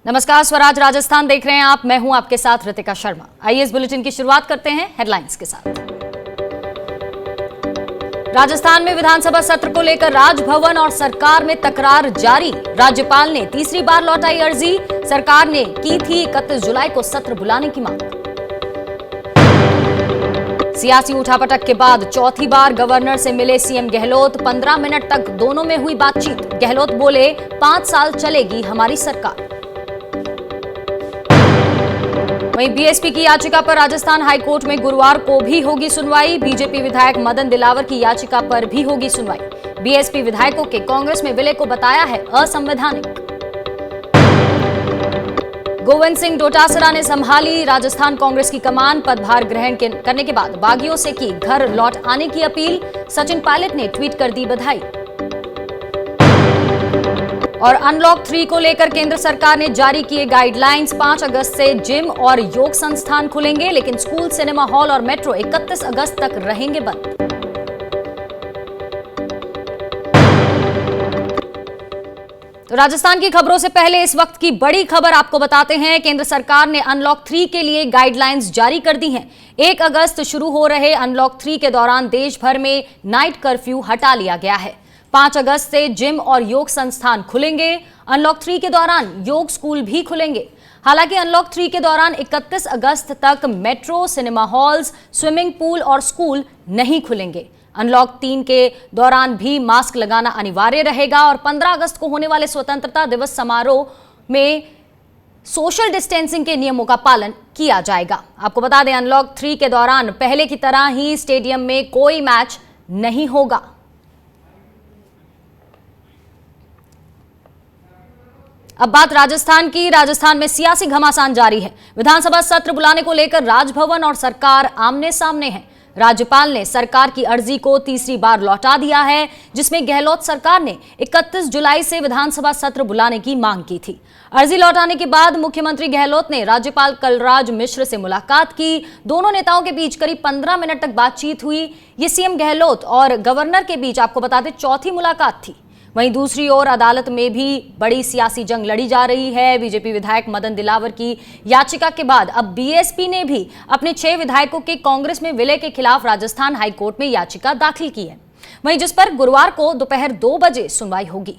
नमस्कार, स्वराज राजस्थान देख रहे हैं आप। मैं हूं आपके साथ रितिका शर्मा। आइए इस बुलेटिन की शुरुआत करते हैं हेडलाइंस के साथ। राजस्थान में विधानसभा सत्र को लेकर राजभवन और सरकार में तकरार जारी। राज्यपाल ने तीसरी बार लौटाई अर्जी। सरकार ने की थी 31 जुलाई को सत्र बुलाने की मांग। सियासी उठापटक के बाद चौथी बार गवर्नर से मिले सीएम गहलोत। 15 मिनट तक दोनों में हुई बातचीत। गहलोत बोले 5 साल चलेगी हमारी सरकार। वहीं बीएसपी की याचिका पर राजस्थान हाईकोर्ट में गुरुवार को भी होगी सुनवाई। बीजेपी विधायक मदन दिलावर की याचिका पर भी होगी सुनवाई। बीएसपी विधायकों के कांग्रेस में विलय को बताया है असंवैधानिक। गोविंद सिंह डोटासरा ने संभाली राजस्थान कांग्रेस की कमान। पदभार ग्रहण करने के बाद बागियों से की घर लौट आने की अपील। सचिन पायलट ने ट्वीट कर दी बधाई। और अनलॉक 3 को लेकर केंद्र सरकार ने जारी किए गाइडलाइंस। 5 अगस्त से जिम और योग संस्थान खुलेंगे, लेकिन स्कूल, सिनेमा हॉल और मेट्रो 31 अगस्त तक रहेंगे बंद। तो राजस्थान की खबरों से पहले इस वक्त की बड़ी खबर आपको बताते हैं। केंद्र सरकार ने अनलॉक 3 के लिए गाइडलाइंस जारी कर दी हैं। 1 अगस्त शुरू हो रहे अनलॉक 3 के दौरान देश भर में नाइट कर्फ्यू हटा लिया गया है। 5 अगस्त से जिम और योग संस्थान खुलेंगे। अनलॉक 3 के दौरान योग स्कूल भी खुलेंगे। हालांकि अनलॉक 3 के दौरान 31 अगस्त तक metro, cinema halls, swimming pool और स्कूल नहीं खुलेंगे। अनलॉक 3 के दौरान भी मास्क लगाना अनिवार्य रहेगा और 15 अगस्त को होने वाले स्वतंत्रता दिवस समारोह में सोशल डिस्टेंसिंग के नियमों का पालन किया जाएगा। आपको बता दें, अनलॉक 3 के दौरान पहले की तरह ही स्टेडियम में कोई मैच नहीं होगा। अब बात राजस्थान की। राजस्थान में सियासी घमासान जारी है। विधानसभा सत्र बुलाने को लेकर राजभवन और सरकार आमने सामने है। राज्यपाल ने सरकार की अर्जी को तीसरी बार लौटा दिया है, जिसमें गहलोत सरकार ने 31 जुलाई से विधानसभा सत्र बुलाने की मांग की थी। अर्जी लौटाने के बाद मुख्यमंत्री गहलोत ने राज्यपाल कलराज मिश्र से मुलाकात की। दोनों नेताओं के बीच करीब 15 मिनट तक बातचीत हुई। ये सीएम गहलोत और गवर्नर के बीच आपको बता दें चौथी मुलाकात थी। वहीं दूसरी ओर अदालत में भी बड़ी सियासी जंग लड़ी जा रही है। बीजेपी विधायक मदन दिलावर की याचिका के बाद अब बीएसपी ने भी अपने 6 विधायकों के कांग्रेस में विलय के खिलाफ राजस्थान हाईकोर्ट में याचिका दाखिल की है। वहीं जिस पर गुरुवार को दोपहर 2 बजे सुनवाई होगी।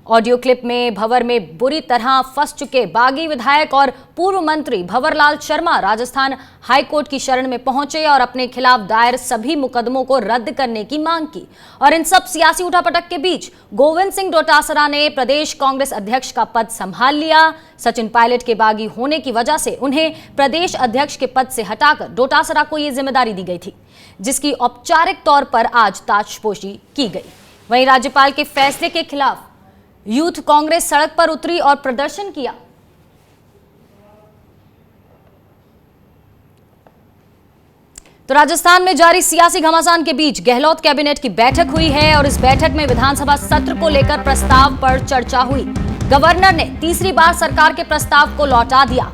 ऑडियो क्लिप में भंवर में बुरी तरह फंस चुके बागी विधायक और पूर्व मंत्री भंवरलाल शर्मा राजस्थान हाईकोर्ट की शरण में पहुंचे और अपने खिलाफ दायर सभी मुकदमों को रद्द करने की मांग की। और इन सब सियासी उठापटक के बीच गोविंद सिंह डोटासरा ने प्रदेश कांग्रेस अध्यक्ष का पद संभाल लिया। सचिन पायलट के बागी होने की वजह से उन्हें प्रदेश अध्यक्ष के पद से हटाकर डोटासरा को यह जिम्मेदारी दी गई थी, जिसकी औपचारिक तौर पर आज ताजपोशी की गई। वहीं राज्यपाल के फैसले के खिलाफ यूथ कांग्रेस सड़क पर उतरी और प्रदर्शन किया। तो राजस्थान में जारी सियासी घमासान के बीच गहलोत कैबिनेट की बैठक हुई है और इस बैठक में विधानसभा सत्र को लेकर प्रस्ताव पर चर्चा हुई। गवर्नर ने तीसरी बार सरकार के प्रस्ताव को लौटा दिया।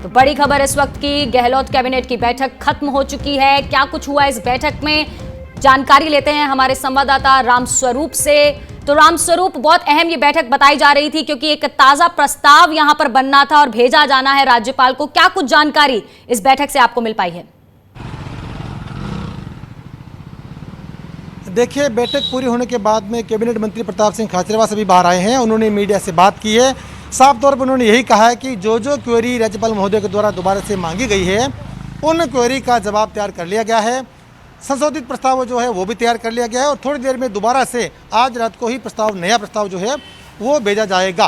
तो बड़ी खबर इस वक्त की, गहलोत कैबिनेट की बैठक खत्म हो चुकी है। क्या कुछ हुआ इस बैठक में, जानकारी लेते हैं हमारे संवाददाता रामस्वरूप से। तो रामस्वरूप, बहुत अहम ये बैठक बताई जा रही थी क्योंकि एक ताजा प्रस्ताव यहां पर बनना था और भेजा जाना है राज्यपाल को। क्या कुछ जानकारी इस बैठक से आपको मिल पाई है? देखिए, बैठक पूरी होने के बाद में कैबिनेट मंत्री प्रताप सिंह खाचरियावास अभी बाहर आए हैं। उन्होंने मीडिया से बात की है। साफ तौर पर उन्होंने यही कहा है कि जो क्वेरी राज्यपाल महोदय के द्वारा दोबारा से मांगी गई है, उन क्वेरी का जवाब तैयार कर लिया गया है। संशोधित प्रस्ताव जो है वो भी तैयार कर लिया गया है और थोड़ी देर में दोबारा से आज रात को ही नया प्रस्ताव जो है वो भेजा जाएगा।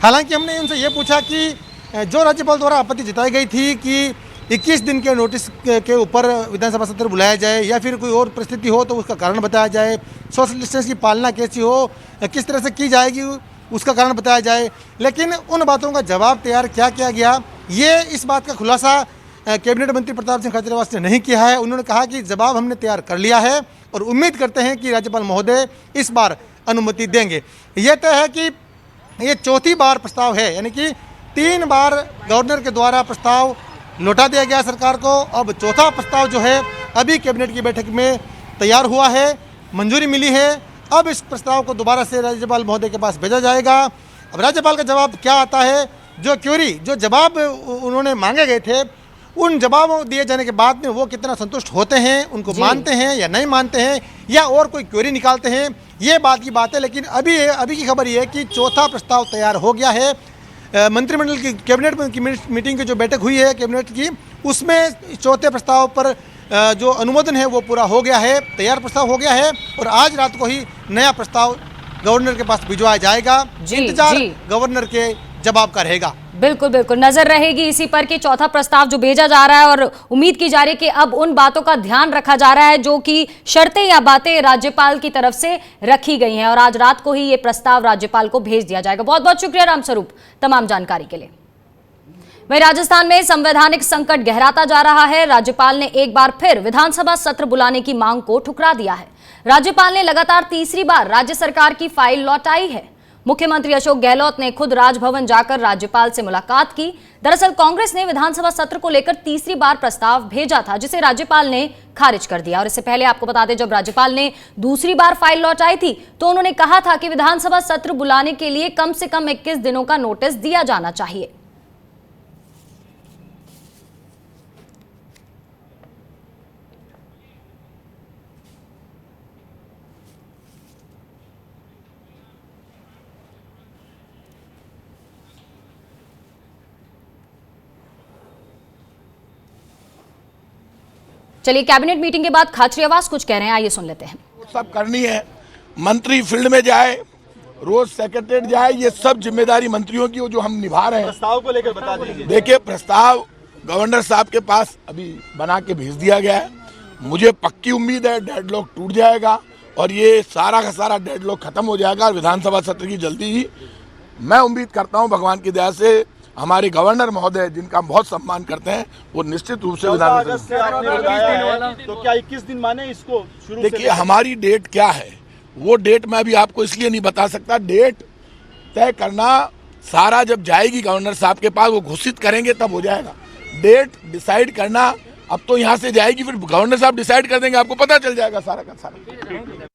हालांकि हमने उनसे ये पूछा कि जो राज्यपाल द्वारा आपत्ति जताई गई थी कि 21 दिन के नोटिस के ऊपर विधानसभा सत्र बुलाया जाए या फिर कोई और परिस्थिति हो तो उसका कारण बताया जाए, सोशल डिस्टेंस की पालना कैसी हो, किस तरह से की जाएगी उसका कारण बताया जाए, लेकिन उन बातों का जवाब तैयार क्या किया गया, ये इस बात का खुलासा कैबिनेट मंत्री प्रताप सिंह खाचरियावास ने नहीं किया है। उन्होंने कहा कि जवाब हमने तैयार कर लिया है और उम्मीद करते हैं कि राज्यपाल महोदय इस बार अनुमति देंगे। यह तय है कि ये चौथी बार प्रस्ताव है, यानी कि 3 बार गवर्नर के द्वारा प्रस्ताव लौटा दिया गया सरकार को। अब चौथा प्रस्ताव जो है अभी कैबिनेट की बैठक में तैयार हुआ है, मंजूरी मिली है अब इस प्रस्ताव को दोबारा से राज्यपाल महोदय के पास भेजा जाएगा। अब राज्यपाल का जवाब क्या आता है, जो क्वेरी, जो जवाब उन्होंने मांगे गए थे, उन जवाब दिए जाने के बाद में वो कितना संतुष्ट होते हैं, उनको मानते हैं या नहीं मानते हैं, या और कोई क्वेरी निकालते हैं, ये बात की बात है। लेकिन अभी की खबर ये है कि चौथा प्रस्ताव तैयार हो गया है। मंत्रिमंडल की कैबिनेट की मीटिंग की जो बैठक हुई है कैबिनेट की, उसमें चौथे प्रस्ताव पर जो अनुमोदन है वो पूरा हो गया है, तैयार प्रस्ताव हो गया है, और आज रात को ही नया प्रस्ताव गवर्नर के पास भिजवाया जाएगा। इंतजार गवर्नर के जवाब का रहेगा। बिल्कुल बिल्कुल, नजर रहेगी इसी पर कि चौथा प्रस्ताव जो भेजा जा रहा है, और उम्मीद की जा रही है कि अब उन बातों का ध्यान रखा जा रहा है जो कि शर्तें या बातें राज्यपाल की तरफ से रखी गई हैं, और आज रात को ही ये प्रस्ताव राज्यपाल को भेज दिया जाएगा। बहुत बहुत शुक्रिया रामस्वरूप तमाम जानकारी के लिए। वहीं राजस्थान में संवैधानिक संकट गहराता जा रहा है। राज्यपाल ने एक बार फिर विधानसभा सत्र बुलाने की मांग को ठुकरा दिया है। राज्यपाल ने लगातार तीसरी बार राज्य सरकार की फाइल लौटाई है। मुख्यमंत्री अशोक गहलोत ने खुद राजभवन जाकर राज्यपाल से मुलाकात की। दरअसल कांग्रेस ने विधानसभा सत्र को लेकर तीसरी बार प्रस्ताव भेजा था, जिसे राज्यपाल ने खारिज कर दिया। और इससे पहले आपको बता दें, जब राज्यपाल ने दूसरी बार फाइल लौटाई थी तो उन्होंने कहा था कि विधानसभा सत्र बुलाने के लिए कम से कम 21 दिनों का नोटिस दिया जाना चाहिए। चलिए, कैबिनेट मीटिंग के बाद खाचरियावास कुछ कह रहे हैं, आइए सुन लेते हैं। सब करनी है, मंत्री फील्ड में जाए, रोज सेक्रेटरीट जाए, ये सब जिम्मेदारी मंत्रियों की जो हम निभा रहे हैं। प्रस्ताव को लेकर बता दीजिए। देखिए, प्रस्ताव गवर्नर साहब के पास अभी बना के भेज दिया गया है। मुझे पक्की उम्मीद है डेडलॉक टूट जाएगा और ये सारा का सारा डेडलॉक खत्म हो जाएगा और विधानसभा सत्र की जल्दी ही, मैं उम्मीद करता हूँ भगवान की दया से, हमारे गवर्नर महोदय जिनका हम बहुत सम्मान करते हैं, वो निश्चित रूप से विधानसभा से आपने बताया है, तो क्या 21 दिन माने इसको शुरू? देखिए, हमारी डेट क्या है वो डेट मैं अभी आपको इसलिए नहीं बता सकता। डेट तय करना सारा जब जाएगी गवर्नर साहब के पास, वो घोषित करेंगे तब हो जाएगा। डेट डिसाइड करना अब तो यहाँ से जाएगी, फिर गवर्नर साहब डिसाइड कर देंगे, आपको पता चल जाएगा सारा का सारा।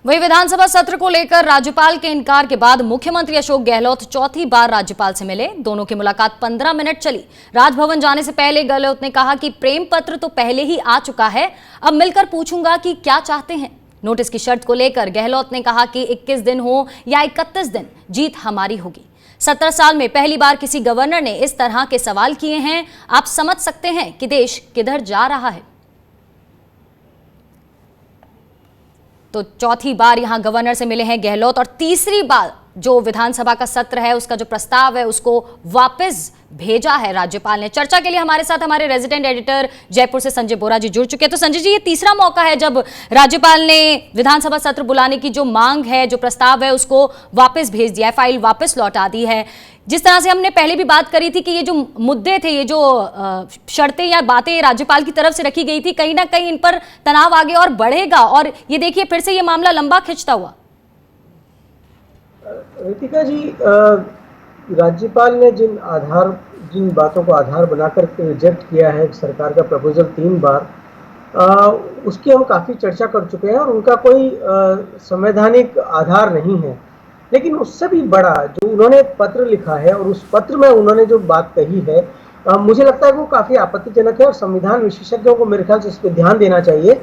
वही विधानसभा सत्र को लेकर राज्यपाल के इनकार के बाद मुख्यमंत्री अशोक गहलोत चौथी बार राज्यपाल से मिले। दोनों की मुलाकात 15 मिनट चली। राजभवन जाने से पहले गहलोत ने कहा कि प्रेम पत्र तो पहले ही आ चुका है, अब मिलकर पूछूंगा कि क्या चाहते हैं। नोटिस की शर्त को लेकर गहलोत ने कहा कि 21 दिन हो या 31 दिन, जीत हमारी होगी। 17 साल में पहली बार किसी गवर्नर ने इस तरह के सवाल किए हैं। आप समझ सकते हैं कि देश किधर जा रहा है। तो चौथी बार यहां गवर्नर से मिले हैं गहलोत, और तीसरी बार जो विधानसभा का सत्र है उसका जो प्रस्ताव है उसको वापस भेजा है राज्यपाल ने। चर्चा के लिए हमारे साथ हमारे रेजिडेंट एडिटर जयपुर से संजय बोरा जी जुड़ चुके हैं। तो संजय जी, ये तीसरा मौका है जब राज्यपाल ने विधानसभा सत्र बुलाने की जो मांग है, जो प्रस्ताव है, उसको वापस भेज दिया है, फाइल वापस लौटा दी है। जिस तरह से हमने पहले भी बात करी थी कि ये जो मुद्दे थे, ये जो शर्तें या बातें राज्यपाल की तरफ से रखी गई थी, कहीं ना कहीं इन पर तनाव आगे और बढ़ेगा, और ये देखिए फिर से ये मामला लंबा खिंचता हुआ। रितिका जी, राज्यपाल ने जिन बातों को आधार बनाकर रिजेक्ट किया है सरकार का प्रपोजल 3 बार, उसकी हम काफ़ी चर्चा कर चुके हैं और उनका कोई संवैधानिक आधार नहीं है। लेकिन उससे भी बड़ा जो उन्होंने पत्र लिखा है और उस पत्र में उन्होंने जो बात कही है, मुझे लगता है वो काफ़ी आपत्तिजनक है और संविधान विशेषज्ञों को मेरे ख्याल से इस पर ध्यान देना चाहिए।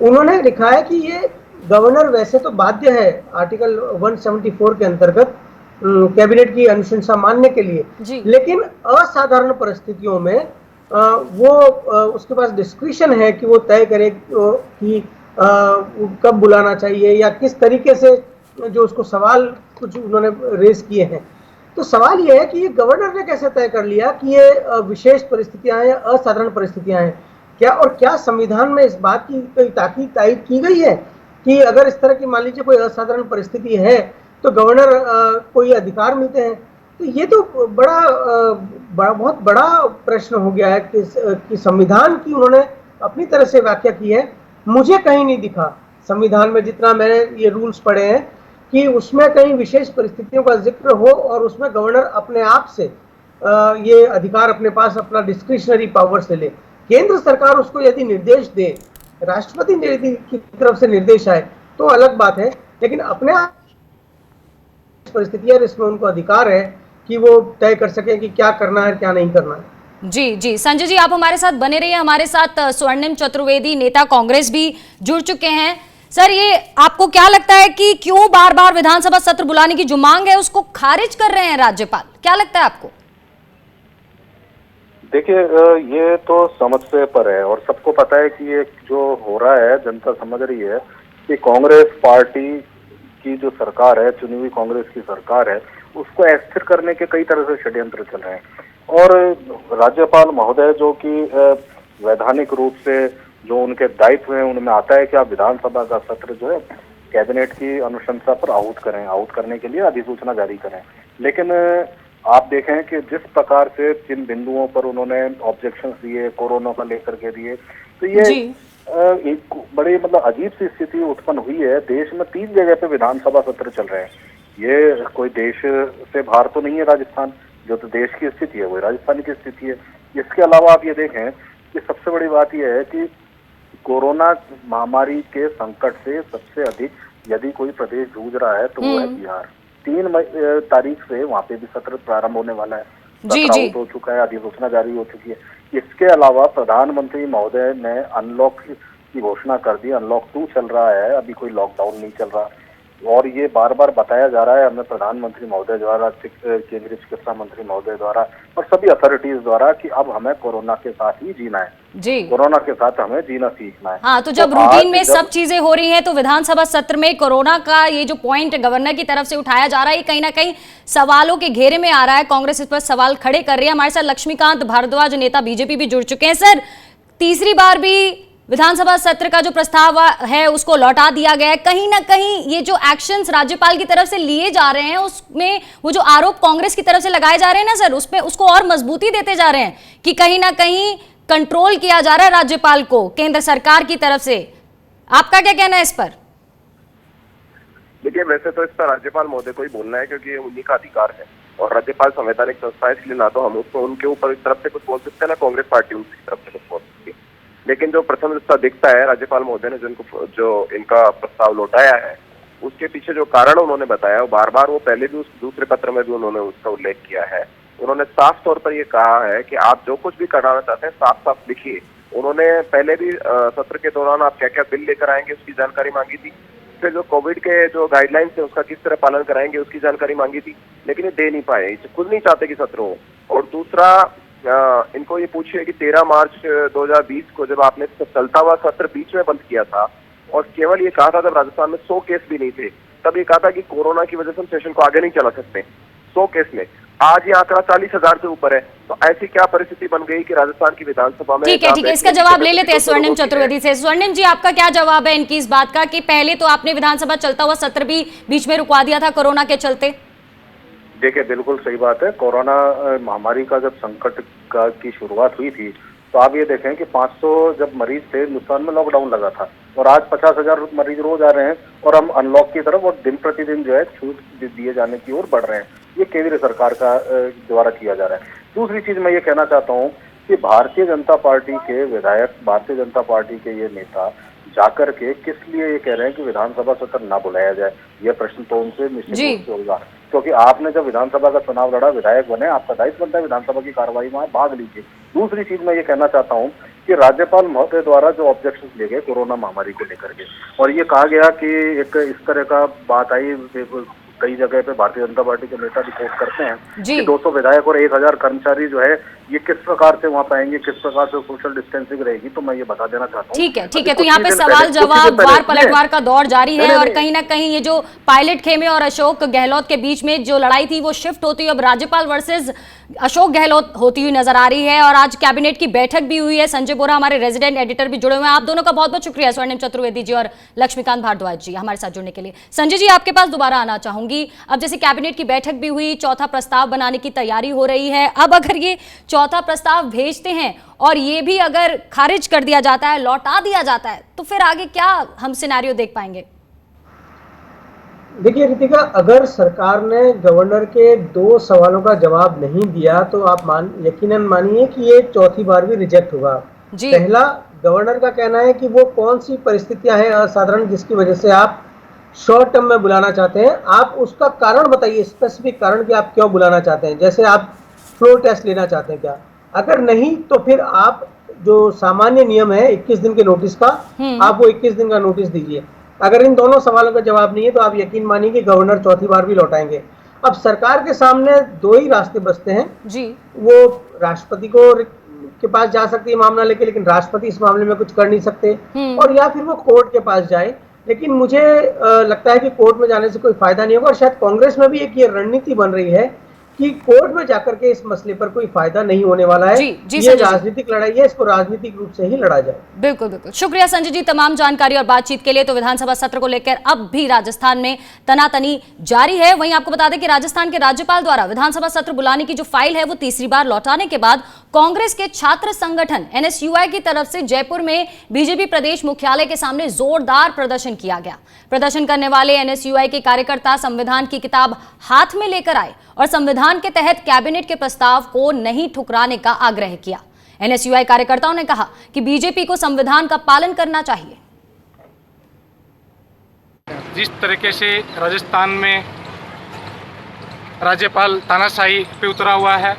उन्होंने लिखा है कि ये गवर्नर वैसे तो बाध्य है आर्टिकल 174 के अंतर्गत कैबिनेट की अनुशंसा मानने के लिए, लेकिन असाधारण परिस्थितियों में वो उसके पास डिस्क्रिशन है कि वो तय करे कि कब बुलाना चाहिए या किस तरीके से, जो उसको सवाल कुछ उन्होंने रेज किए हैं। तो सवाल ये है कि ये गवर्नर ने कैसे तय कर लिया कि ये विशेष परिस्थितियां हैं, असाधारण परिस्थितियां हैं क्या, और क्या संविधान में इस बात की कोई ताकीद की गई है कि अगर इस तरह की मान लीजिए कोई असाधारण परिस्थिति है तो गवर्नर कोई अधिकार मिलते हैं। तो ये तो बहुत बड़ा प्रश्न हो गया है कि संविधान की उन्होंने अपनी तरह से व्याख्या की है। मुझे कहीं नहीं दिखा संविधान में, जितना मैंने ये रूल्स पढ़े हैं, कि उसमें कहीं विशेष परिस्थितियों का जिक्र हो और उसमें गवर्नर अपने आप से ये अधिकार अपने पास, अपना डिस्क्रिशनरी पावर से ले। केंद्र सरकार उसको यदि निर्देश दे, राष्ट्रपति की तरफ से निर्देश आए, तो अलग बात है, लेकिन अपने परिस्थितियां इसमें उनको अधिकार है कि वो तय कर सकें कि क्या करना है क्या नहीं करना है। जी जी, संजय जी आप हमारे साथ बने रहिए। हमारे साथ स्वर्णिम चतुर्वेदी नेता कांग्रेस भी जुड़ चुके हैं। सर, ये आपको क्या लगता है कि क्यों बार बार विधानसभा सत्र बुलाने की जो मांग है उसको खारिज कर रहे हैं राज्यपाल? क्या लगता है आपको? देखिए, ये तो समझ से पर है और सबको पता है कि ये जो हो रहा है, जनता समझ रही है कि कांग्रेस पार्टी की जो सरकार है, चुनी हुई कांग्रेस की सरकार है, उसको अस्थिर करने के कई तरह से षड्यंत्र चल रहे हैं। और राज्यपाल महोदय जो कि वैधानिक रूप से जो उनके दायित्व हैं उनमें आता है कि आप विधानसभा का सत्र जो है कैबिनेट की अनुशंसा पर आहूत करें, आहूत करने के लिए अधिसूचना जारी करें। लेकिन आप देखें कि जिस प्रकार से जिन बिंदुओं पर उन्होंने ऑब्जेक्शंस दिए, कोरोना को लेकर के दिए, तो ये एक बड़ी मतलब अजीब सी स्थिति उत्पन्न हुई है। देश में 3 जगह पे विधानसभा सत्र चल रहे हैं। ये कोई देश से बाहर तो नहीं है राजस्थान, जो तो देश की स्थिति है वही राजस्थान की स्थिति है। इसके अलावा आप ये देखें कि सबसे बड़ी बात यह है कि कोरोना महामारी के संकट से सबसे अधिक यदि कोई प्रदेश जूझ रहा है तो वो है बिहार। 3 तारीख से वहाँ पे भी सत्र प्रारंभ होने वाला है, सत्र हो चुका है, अधिसूचना जारी हो चुकी है। इसके अलावा प्रधानमंत्री महोदय ने अनलॉक की घोषणा कर दी, अनलॉक 2 चल रहा है, अभी कोई लॉकडाउन नहीं चल रहा। और ये बार बार बताया जा रहा है हमें प्रधानमंत्री महोदय द्वारा, केंद्रीय चिकित्सा मंत्री महोदय द्वारा और सभी अथॉरिटीज द्वारा कि अब हमें कोरोना के साथ ही जीना है जी, कोरोना के साथ हमें जीना सीखना है। हाँ, तो जब रूटीन में सब चीजें हो रही हैं तो विधानसभा सत्र में कोरोना का ये जो पॉइंट गवर्नर की तरफ से उठाया जा रहा है, ये कहीं ना कहीं सवालों के घेरे में आ रहा है। कांग्रेस इस पर सवाल खड़े कर रही है। हमारे साथ लक्ष्मीकांत भारद्वाज नेता बीजेपी भी जुड़ चुके हैं। सर, तीसरी बार भी विधानसभा सत्र का जो प्रस्ताव है उसको लौटा दिया गया है। कहीं ना कहीं ये जो एक्शंस राज्यपाल की तरफ से लिए जा रहे हैं उसमें वो जो आरोप कांग्रेस की तरफ से लगाए जा रहे हैं ना सर, उसमें उसको और मजबूती देते जा रहे हैं कि कहीं ना कहीं कंट्रोल किया जा रहा है राज्यपाल को केंद्र सरकार की तरफ से। आपका क्या कहना है इस पर? देखिए, वैसे तो इस पर राज्यपाल महोदय को ही बोलना है क्योंकि ये उन्हीं का अधिकार है और राज्यपाल संवैधानिक संस्था है, इसलिए ना तो हम उसको उनके ऊपर इस तरफ से कुछ बोल सकते हैं ना कांग्रेस पार्टी उनकी तरफ से कुछ बोल सकती है। लेकिन जो प्रथम दृष्टया दिखता है राज्यपाल महोदय ने जो इनका प्रस्ताव लौटाया है उसके पीछे जो कारण उन्होंने बताया वो बार बार, वो पहले भी उस दूसरे पत्र में भी उन्होंने उसका उल्लेख किया है। उन्होंने साफ तौर पर ये कहा है कि आप जो कुछ भी कराना चाहते हैं साफ साफ लिखिए। उन्होंने पहले भी सत्र के दौरान आप क्या क्या बिल लेकर आएंगे उसकी जानकारी मांगी थी, फिर जो कोविड के जो गाइडलाइंस है उसका किस तरह पालन कराएंगे उसकी जानकारी मांगी थी, लेकिन ये दे नहीं पाए, खुद नहीं चाहते कि सत्र हो। और दूसरा, इनको ये पूछिए कि 13 मार्च 2020 को जब आपने चलता हुआ सत्र बीच में बंद किया था और केवल ये कहा था जब राजस्थान में 100 केस भी नहीं थे, तब ये कहा था कि कोरोना की वजह से हम सेशन को आगे नहीं चला सकते 100 केस में। आज ये आंकड़ा 40,000 से ऊपर है, तो ऐसी क्या परिस्थिति बन गई कि राजस्थान की विधानसभा में। ठीक है, इसका जवाब ले लेते हैं स्वर्णिम चतुर्वेदी से। स्वर्णिम जी, आपका क्या जवाब है इनकी इस बात का कि पहले तो आपने विधानसभा चलता हुआ सत्र भी बीच में रुकवा दिया था कोरोना के चलते? देखिए, बिल्कुल सही बात है। कोरोना महामारी का जब संकट की शुरुआत हुई थी तो आप ये देखें कि 500 जब मरीज थे हिंदुस्तान में लॉकडाउन लगा था और आज 50,000 मरीज रोज आ रहे हैं और हम अनलॉक की तरफ और दिन प्रतिदिन जो है छूट दिए जाने की ओर बढ़ रहे हैं। ये केंद्र सरकार का द्वारा किया जा रहा है। दूसरी चीज मैं ये कहना चाहता हूँ कि भारतीय जनता पार्टी के विधायक, भारतीय जनता पार्टी के ये नेता जाकर के किस लिए ये कह रहे हैं कि विधानसभा सत्र ना बुलाया जाए, ये प्रश्न तो उनसे निश्चित रूप से होगा, क्योंकि आपने जब विधानसभा का चुनाव लड़ा, विधायक बने, आपका दायित्व बनता है विधानसभा की कार्रवाई में भाग लीजिए। दूसरी चीज मैं ये कहना चाहता हूँ कि राज्यपाल महोदय द्वारा जो ऑब्जेक्शन लिए गए कोरोना महामारी को लेकर के, और ये कहा गया कि एक इस तरह का बात आई, कई जगह पे भारतीय जनता पार्टी के नेता रिपोर्ट करते हैं कि 200 विधायक और 1000 कर्मचारी जो है ये किस प्रकार से वहाँ पाएंगे, किस प्रकार से सोशल डिस्टेंसिंग रहेगी, तो मैं ये बता देना चाहता हूँ। ठीक है, तो यहाँ पे सवाल जवाब वार पलटवार का दौर जारी है और कहीं ना कहीं ये जो पायलट खेमे और अशोक गहलोत के बीच में जो लड़ाई थी वो शिफ्ट होती है, अब राज्यपाल वर्सेस अशोक गहलोत होती हुई नजर आ रही है। और आज कैबिनेट की बैठक भी हुई है। संजय बोरा हमारे रेजिडेंट एडिटर भी जुड़े हुए हैं। आप दोनों का बहुत बहुत शुक्रिया, स्वर्णिम चतुर्वेदी जी और लक्ष्मीकांत भारद्वाज जी, हमारे साथ जुड़ने के लिए। संजय जी, आपके पास दोबारा आना चाहूंगी। अब जैसे कैबिनेट की बैठक भी हुई, चौथा प्रस्ताव बनाने की तैयारी हो रही है। अब अगर ये चौथा प्रस्ताव भेजते हैं और ये भी अगर खारिज कर दिया जाता है, लौटा दिया जाता है, तो फिर आगे क्या हम सिनेरियो देख पाएंगे? देखिए रितिका, अगर सरकार ने गवर्नर के 2 सवालों का जवाब नहीं दिया तो आप यकीनन मानिए कि ये चौथी बार भी रिजेक्ट होगा। पहला, गवर्नर का कहना है कि वो कौन सी परिस्थितियां हैं असाधारण जिसकी वजह से आप शॉर्ट टर्म में बुलाना चाहते हैं। आप उसका कारण बताइए, स्पेसिफिक कारण कि आप क्यों बुलाना चाहते हैं। जैसे आप फ्लोर टेस्ट लेना चाहते हैं क्या? अगर नहीं तो फिर आप जो सामान्य नियम है 21 दिन के नोटिस का, आप वो 21 दिन का नोटिस दीजिए। अगर इन दोनों सवालों का जवाब नहीं है तो आप यकीन मानिए कि गवर्नर चौथी बार भी लौटाएंगे। अब सरकार के सामने दो ही रास्ते बचते हैं जी। वो राष्ट्रपति के पास जा सकती है मामला लेके, लेकिन राष्ट्रपति इस मामले में कुछ कर नहीं सकते, और या फिर वो कोर्ट के पास जाए। लेकिन मुझे लगता है कि कोर्ट में जाने से कोई फायदा नहीं होगा, और शायद कांग्रेस में भी एक ये रणनीति बन रही है कि कोर्ट में जाकर के इस मसले पर कोई फायदा नहीं होने वाला है। ये राजनीतिक लड़ाई है, इसको राजनीतिक रूप से ही लड़ा जाए। बिल्कुल बिल्कुल, शुक्रिया संजय जी तमाम जानकारी और बातचीत के लिए। तो विधानसभा सत्र को लेकर अब भी राजस्थान में तनातनी जारी है। वहीं आपको बता दें कि राजस्थान के राज्यपाल द्वारा विधानसभा सत्र बुलाने की जो फाइल है वो तीसरी बार लौटाने के बाद कांग्रेस के छात्र संगठन NSUI की तरफ से जयपुर में बीजेपी प्रदेश मुख्यालय के सामने जोरदार प्रदर्शन किया गया। प्रदर्शन करने वाले NSUI के कार्यकर्ता संविधान की किताब हाथ में लेकर आए और संविधान के तहत कैबिनेट के प्रस्ताव को नहीं ठुकराने का आग्रह किया। NSUI कार्यकर्ताओं ने कहा कि बीजेपी को संविधान का पालन करना चाहिए। जिस तरीके से राजस्थान में राज्यपाल तानाशाही पे उतरा हुआ है,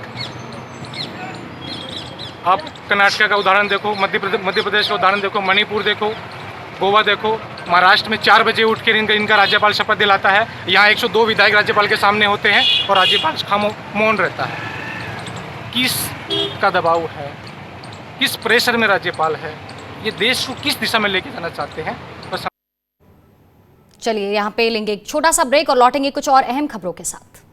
आप कर्नाटक का उदाहरण देखो, मध्य प्रदेश का उदाहरण देखो, मणिपुर देखो, गोवा देखो, महाराष्ट्र में 4 बजे उठ कर इनका राज्यपाल शपथ दिलाता है। यहाँ 102 विधायक राज्यपाल के सामने होते हैं और राज्यपाल मौन रहता है। किस का दबाव है, किस प्रेशर में राज्यपाल है, ये देश को किस दिशा में लेके जाना चाहते हैं? चलिए यहाँ पे लेंगे एक छोटा सा ब्रेक और लौटेंगे कुछ और अहम खबरों के साथ।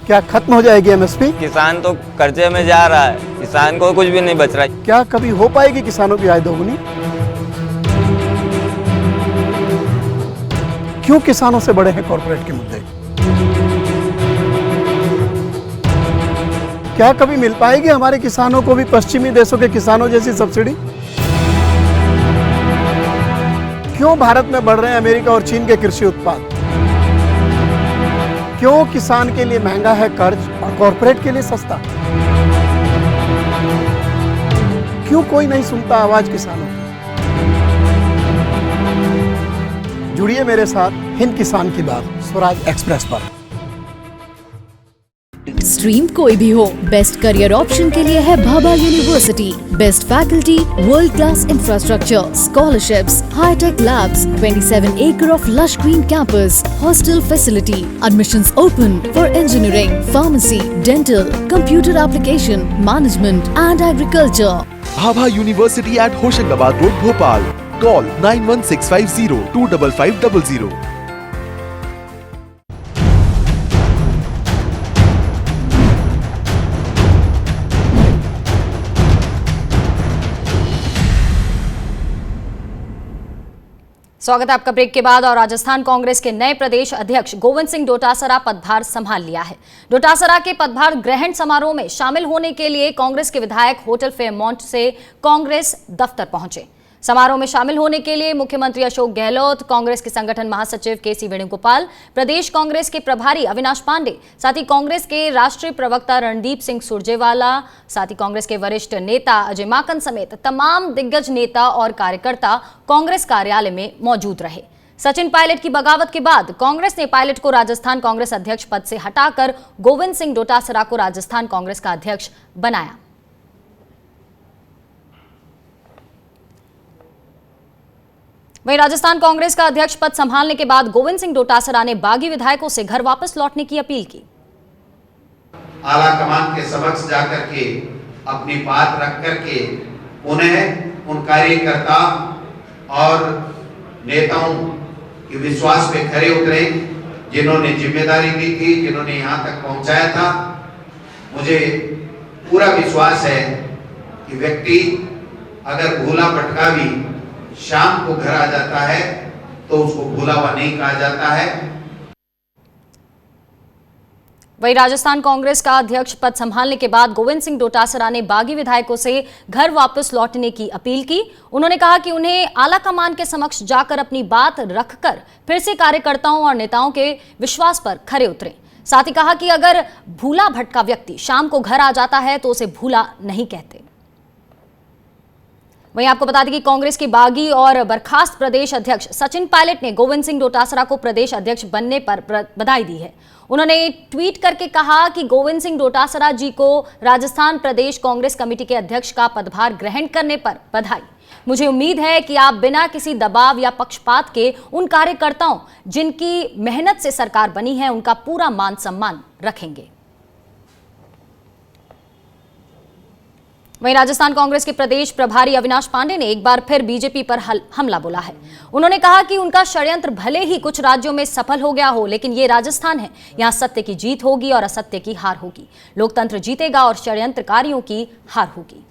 क्या खत्म हो जाएगी MSP? किसान तो कर्जे में जा रहा है, किसान को कुछ भी नहीं बच रहा है। क्या कभी हो पाएगी किसानों की आय दोगुनी? क्यों किसानों से बड़े हैं कॉर्पोरेट के मुद्दे? क्या कभी मिल पाएगी हमारे किसानों को भी पश्चिमी देशों के किसानों जैसी सब्सिडी? क्यों भारत में बढ़ रहे हैं अमेरिका और चीन के कृषि उत्पाद? क्यों किसान के लिए महंगा है कर्ज और कॉर्पोरेट के लिए सस्ता? क्यों कोई नहीं सुनता आवाज किसानों की? जुड़िए मेरे साथ हिंद किसान की बात स्वराज एक्सप्रेस पर। स्ट्रीम कोई भी हो, बेस्ट करियर ऑप्शन के लिए है Bhabha university. Best faculty, world class infrastructure, scholarships, hi tech labs, 27 acre of lush green campus, hostel facility, admissions open for engineering, pharmacy, dental, computer application, management and agriculture. Bhabha University at Hoshangabad Road, Bhopal. Call 91650 25500. स्वागत है आपका break के बाद। और राजस्थान कांग्रेस के नए प्रदेश अध्यक्ष गोविंद सिंह डोटासरा पदभार संभाल लिया है। डोटासरा के पदभार ग्रहण समारोह में शामिल होने के लिए कांग्रेस के विधायक होटल फेयरमाउंट से कांग्रेस दफ्तर पहुंचे। समारोह में शामिल होने के लिए मुख्यमंत्री अशोक गहलोत, कांग्रेस के संगठन महासचिव KC वेणुगोपाल, प्रदेश कांग्रेस के प्रभारी अविनाश पांडे, साथ ही कांग्रेस के राष्ट्रीय प्रवक्ता रणदीप सिंह सुरजेवाला, साथ ही कांग्रेस के वरिष्ठ नेता अजय माकन समेत तमाम दिग्गज नेता और कार्यकर्ता कांग्रेस कार्यालय में मौजूद रहे। सचिन पायलट की बगावत के बाद कांग्रेस ने पायलट को राजस्थान कांग्रेस अध्यक्ष पद से हटाकर गोविंद सिंह डोटासरा को राजस्थान कांग्रेस का अध्यक्ष बनाया। वहीं राजस्थान कांग्रेस का अध्यक्ष पद संभालने के बाद गोविंद सिंह डोटासरा ने बागी विधायकों से घर वापस लौटने की अपील की। आला कमान के समक्ष जाकर के अपनी बात रख करके उन्हें उन कार्यकर्ता और नेताओं के विश्वास पे खरे उतरे जिन्होंने जिम्मेदारी दी थी, जिन्होंने यहाँ तक पहुंचाया था। मुझे पूरा विश्वास है कि व्यक्ति अगर भूला भटका भी शाम को घर आ जाता है तो उसको भूला हुआ नहीं कहा जाता है। वहीं राजस्थान कांग्रेस का अध्यक्ष पद संभालने के बाद गोविंद सिंह डोटासरा ने बागी विधायकों से घर वापस लौटने की अपील की। उन्होंने कहा कि उन्हें आला कमान के समक्ष जाकर अपनी बात रखकर फिर से कार्यकर्ताओं और नेताओं के विश्वास पर खरे उतरें। साथ ही कहा कि अगर भूला भटका व्यक्ति शाम को घर आ जाता है तो उसे भूला नहीं कहते। वहीं आपको बता दें कि कांग्रेस के बागी और बर्खास्त प्रदेश अध्यक्ष सचिन पायलट ने गोविंद सिंह डोटासरा को प्रदेश अध्यक्ष बनने पर बधाई दी है। उन्होंने ट्वीट करके कहा कि गोविंद सिंह डोटासरा जी को राजस्थान प्रदेश कांग्रेस कमेटी के अध्यक्ष का पदभार ग्रहण करने पर बधाई। मुझे उम्मीद है कि आप बिना किसी दबाव या पक्षपात के उन कार्यकर्ताओं जिनकी मेहनत से सरकार बनी है उनका पूरा मान सम्मान रखेंगे। वहीं राजस्थान कांग्रेस के प्रदेश प्रभारी अविनाश पांडे ने एक बार फिर बीजेपी पर हमला बोला है। उन्होंने कहा कि उनका षड्यंत्र भले ही कुछ राज्यों में सफल हो गया हो, लेकिन ये राजस्थान है, यहाँ सत्य की जीत होगी और असत्य की हार होगी। लोकतंत्र जीतेगा और षड्यंत्रकारियों की हार होगी।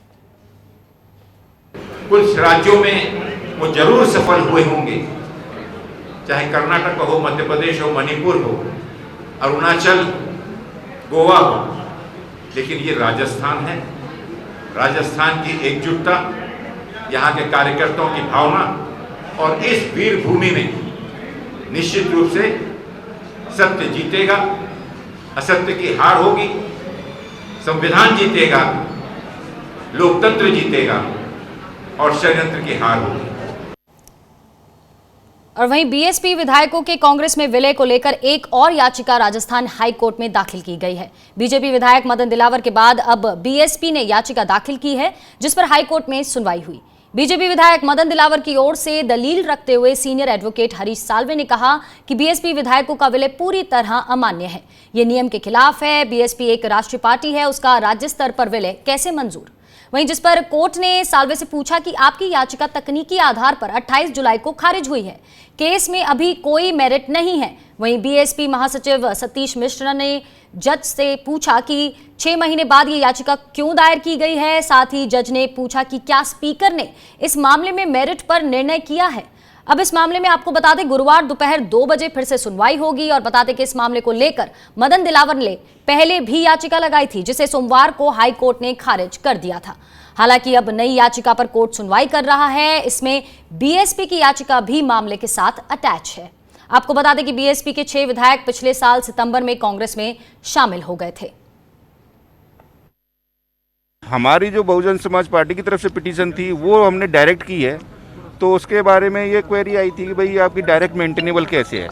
कुछ राज्यों में वो जरूर सफल हुए होंगे, चाहे कर्नाटक हो, मध्य प्रदेश हो, मणिपुर हो, अरुणाचल, गोवा हो, लेकिन ये राजस्थान है। राजस्थान की एकजुटता, यहाँ के कार्यकर्ताओं की भावना और इस वीर भूमि में निश्चित रूप से सत्य जीतेगा, असत्य की हार होगी, संविधान जीतेगा, लोकतंत्र जीतेगा और षड्यंत्र की हार होगी। और वहीं बीएसपी विधायकों के कांग्रेस में विलय को लेकर एक और याचिका राजस्थान हाई कोर्ट में दाखिल की गई है। बीजेपी विधायक मदन दिलावर के बाद अब बीएसपी ने याचिका दाखिल की है, जिस पर हाई कोर्ट में सुनवाई हुई। बीजेपी विधायक मदन दिलावर की ओर से दलील रखते हुए सीनियर एडवोकेट हरीश साल्वे ने कहा कि बीएसपी विधायकों का विलय पूरी तरह अमान्य है, ये नियम के खिलाफ है। बीएसपी एक राष्ट्रीय पार्टी है, उसका राज्य स्तर पर विलय कैसे मंजूर। वहीं जिस पर कोर्ट ने साल्वे से पूछा कि आपकी याचिका तकनीकी आधार पर 28 जुलाई को खारिज हुई है, केस में अभी कोई मेरिट नहीं है। वहीं बीएसपी महासचिव सतीश मिश्रा ने जज से पूछा कि 6 महीने बाद ये याचिका क्यों दायर की गई है। साथ ही जज ने पूछा कि क्या स्पीकर ने इस मामले में मेरिट पर निर्णय किया है। अब इस मामले में आपको बता दें, गुरुवार दोपहर 2 बजे फिर से सुनवाई होगी। और बता दें कि इस मामले को लेकर मदन दिलावर ने पहले भी याचिका लगाई थी, जिसे सोमवार को हाई कोर्ट ने खारिज कर दिया था। हालांकि अब नई याचिका पर कोर्ट सुनवाई कर रहा है। इसमें बीएसपी की याचिका भी मामले के साथ अटैच है। आपको बता दें कि बीएसपी के 6 विधायक पिछले साल सितंबर में कांग्रेस में शामिल हो गए थे। हमारी जो बहुजन समाज पार्टी की तरफ से पिटीशन थी वो हमने डायरेक्ट की है, तो उसके बारे में ये क्वेरी आई थी कि भाई आपकी डायरेक्ट मेंटेनेबल कैसे है।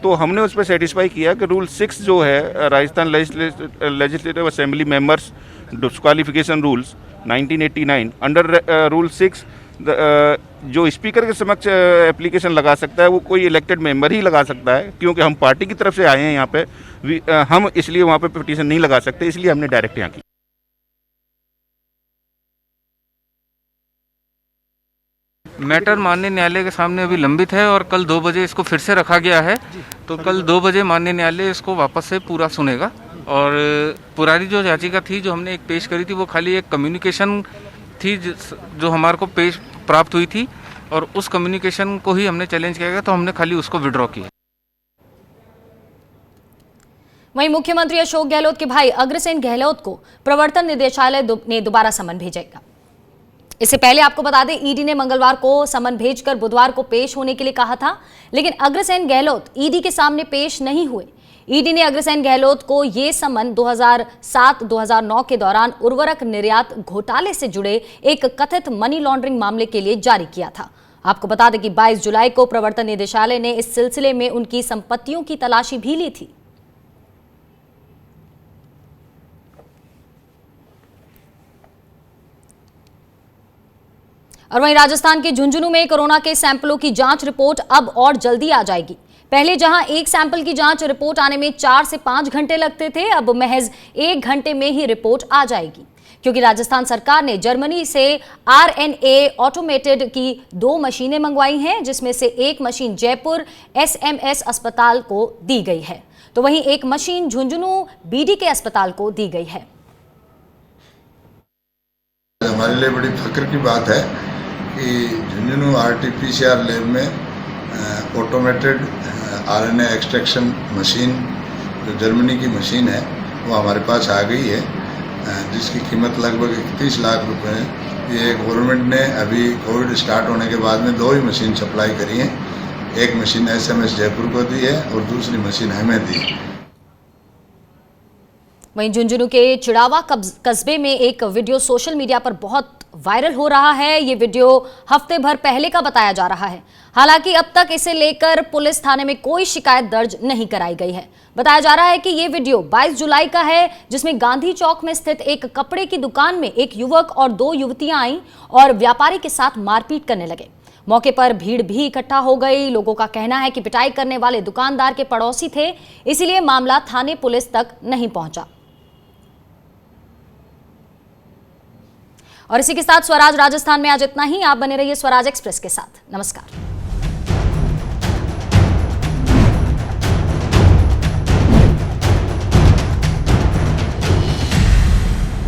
तो हमने उस पर सेटिस्फाई किया कि रूल 6 जो है Rajasthan legislative assembly members disqualification rules 1989, under rule 6 जो स्पीकर के समक्ष एप्लीकेशन लगा सकता है वो कोई इलेक्टेड मेंबर ही लगा सकता है। क्योंकि हम पार्टी की तरफ से आए हैं यहाँ पे, हम इसलिए वहाँ पे पिटीशन नहीं लगा सकते, इसलिए हमने डायरेक्ट यहाँ की। मैटर माननीय न्यायालय के सामने अभी लंबित है और कल 2 बजे इसको फिर से रखा गया है। तो कल 2 बजे माननीय न्यायालय इसको वापस से पूरा सुनेगा। और पुरानी जो याचिका थी जो हमने एक पेश करी थी वो खाली एक कम्युनिकेशन थी जो हमारे को प्राप्त हुई थी, और उस कम्युनिकेशन को ही हमने चैलेंज किया गया, तो हमने खाली उसको विड्रॉ किया। वहीं मुख्यमंत्री अशोक गहलोत के भाई अग्रसेन गहलोत को प्रवर्तन निदेशालय ने दोबारा समन भेजेगा। इससे पहले आपको बता दें, ईडी ने मंगलवार को समन भेजकर बुधवार को पेश होने के लिए कहा था, लेकिन अग्रसेन गहलोत ईडी के सामने पेश नहीं हुए। ईडी ने अग्रसेन गहलोत को ये समन 2007-2009 के दौरान उर्वरक निर्यात घोटाले से जुड़े एक कथित मनी लॉन्ड्रिंग मामले के लिए जारी किया था। आपको बता दें कि 22 जुलाई को प्रवर्तन निदेशालय ने इस सिलसिले में उनकी संपत्तियों की तलाशी भी ली थी। और वहीं राजस्थान के झुंझुनू में कोरोना के सैंपलों की जांच रिपोर्ट अब और जल्दी आ जाएगी। पहले जहां एक सैंपल की जांच रिपोर्ट आने में 4 से 5 घंटे लगते थे, अब महज 1 घंटे में ही रिपोर्ट आ जाएगी, क्योंकि राजस्थान सरकार ने जर्मनी से RNA ऑटोमेटेड की 2 मशीनें मंगवाई हैं, जिसमें से एक मशीन जयपुर SMS अस्पताल को दी गई है, तो वहीं एक मशीन झुंझुनू BDK अस्पताल को दी गई है। हमारे लिए बड़ी फक्र की बात है कि झुंझुनू RT-PCR लैब में ऑटोमेटेड RNA एक्सट्रैक्शन मशीन जो जर्मनी की मशीन है वो हमारे पास आ गई है, जिसकी कीमत लगभग 31 लाख रुपए है। ये गवर्नमेंट ने अभी कोविड स्टार्ट होने के बाद में 2 ही मशीन सप्लाई करी हैं। एक मशीन SMS जयपुर को दी है और दूसरी मशीन हमें दी है। वहीं झुंझुनू के चिड़ावा कस्बे में एक वीडियो सोशल मीडिया पर बहुत वायरल हो रहा है। ये वीडियो हफ्ते भर पहले का बताया जा रहा है। हालांकि अब तक इसे लेकर पुलिस थाने में कोई शिकायत दर्ज नहीं कराई गई है। बताया जा रहा है कि ये वीडियो 22 जुलाई का है, जिसमें गांधी चौक में स्थित एक कपड़े की दुकान में एक युवक और 2 युवतियां आईं और व्यापारी के साथ मारपीट करने लगे। मौके पर भीड़ भी इकट्ठा हो गई। लोगों का कहना है कि पिटाई करने वाले दुकानदार के पड़ोसी थे, इसीलिए मामला थाने पुलिस तक नहीं पहुंचा। और इसी के साथ स्वराज राजस्थान में आज इतना ही। आप बने रहिए स्वराज एक्सप्रेस के साथ। नमस्कार।